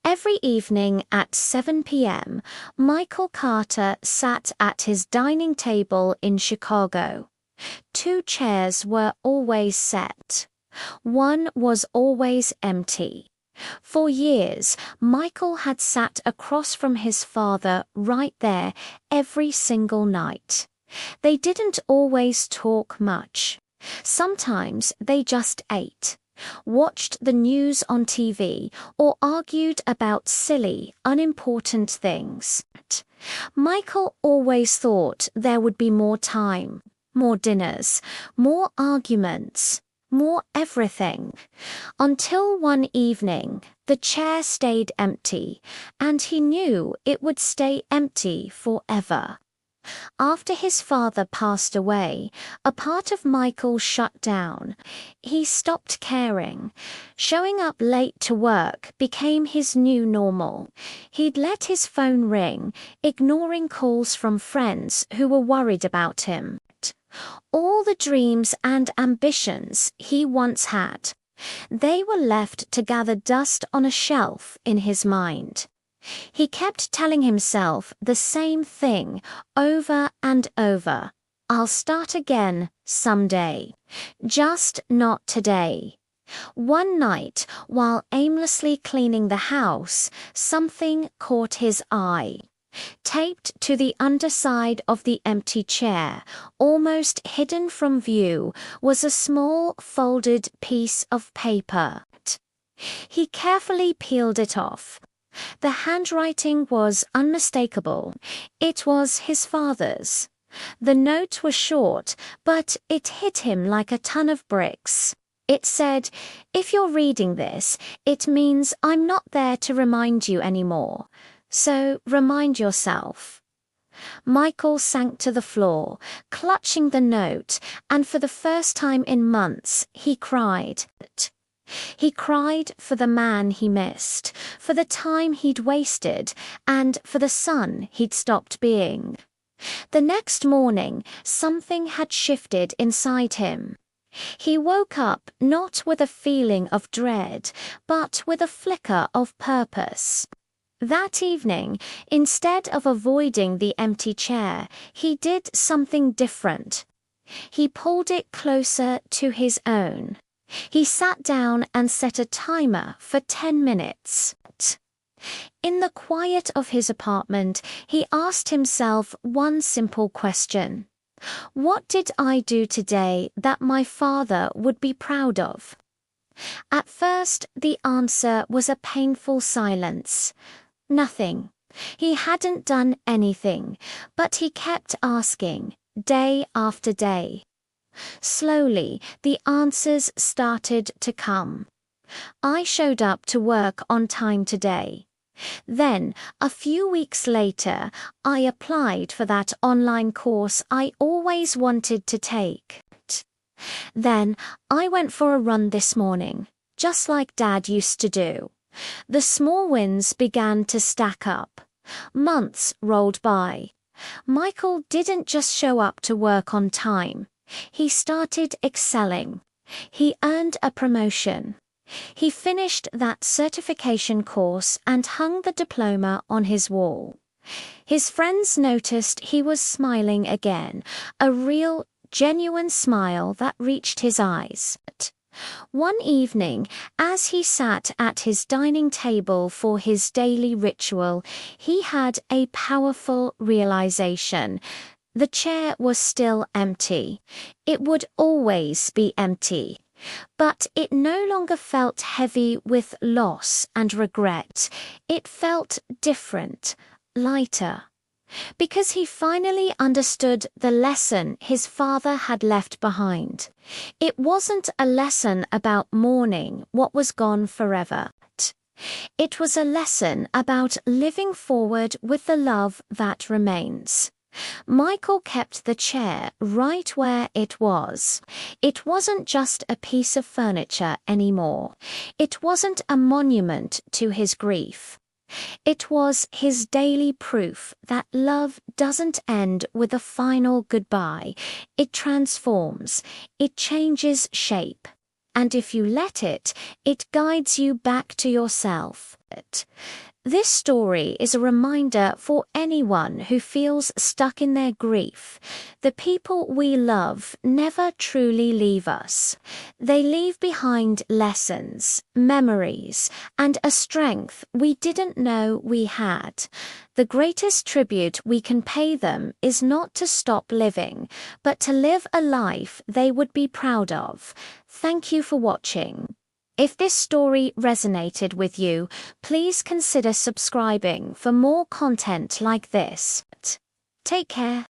Every evening at 7 p.m., Michael Carter sat at his dining table in Chicago. Two chairs were always set. One was always empty. For years, Michael had sat across from his father right there every single night. They didn't always talk much. Sometimes they just ate, watched the news on TV, or argued about silly, unimportant things. Michael always thought there would be more time, more dinners, more arguments, more everything. Until one evening, the chair stayed empty, and he knew it would stay empty forever. After his father passed away, a part of Michael shut down. He stopped caring. Showing up late to work became his new normal. He'd let his phone ring, ignoring calls from friends who were worried about him. All the dreams and ambitions he once had, they were left to gather dust on a shelf in his mind. He kept telling himself the same thing over and over. I'll start again someday. Just not today. One night, while aimlessly cleaning the house, something caught his eye. Taped to the underside of the empty chair, almost hidden from view, was a small folded piece of paper. He carefully peeled it off. The handwriting was unmistakable. It was his father's. The note was short, but it hit him like a ton of bricks. It said, "If you're reading this, it means I'm not there to remind you anymore. So remind yourself." Michael sank to the floor, clutching the note, and for the first time in months, he cried. He cried for the man he missed, for the time he'd wasted, and for the son he'd stopped being. The next morning, something had shifted inside him. He woke up not with a feeling of dread, but with a flicker of purpose. That evening, instead of avoiding the empty chair, he did something different. He pulled it closer to his own. He sat down and set a timer for 10 minutes. In the quiet of his apartment, he asked himself one simple question. What did I do today that my father would be proud of? At first, the answer was a painful silence. Nothing. He hadn't done anything, but he kept asking, day after day. Slowly, the answers started to come. I showed up to work on time today. Then, a few weeks later, I applied for that online course I always wanted to take. Then, I went for a run this morning, just like Dad used to do. The small wins began to stack up. Months rolled by. Michael didn't just show up to work on time. He started excelling. He earned a promotion. He finished that certification course and hung the diploma on his wall. His friends noticed he was smiling again, a real, genuine smile that reached his eyes. One evening, as he sat at his dining table for his daily ritual, he had a powerful realization. The chair was still empty. It would always be empty. But it no longer felt heavy with loss and regret. It felt different, lighter. Because he finally understood the lesson his father had left behind. It wasn't a lesson about mourning what was gone forever. It was a lesson about living forward with the love that remains. Michael kept the chair right where it was. It wasn't just a piece of furniture anymore. It wasn't a monument to his grief. It was his daily proof that love doesn't end with a final goodbye. It transforms. It changes shape. And if you let it, it guides you back to yourself. This story is a reminder for anyone who feels stuck in their grief. The people we love never truly leave us. They leave behind lessons, memories, and a strength we didn't know we had. The greatest tribute we can pay them is not to stop living, but to live a life they would be proud of. Thank you for watching. If this story resonated with you, please consider subscribing for more content like this. Take care.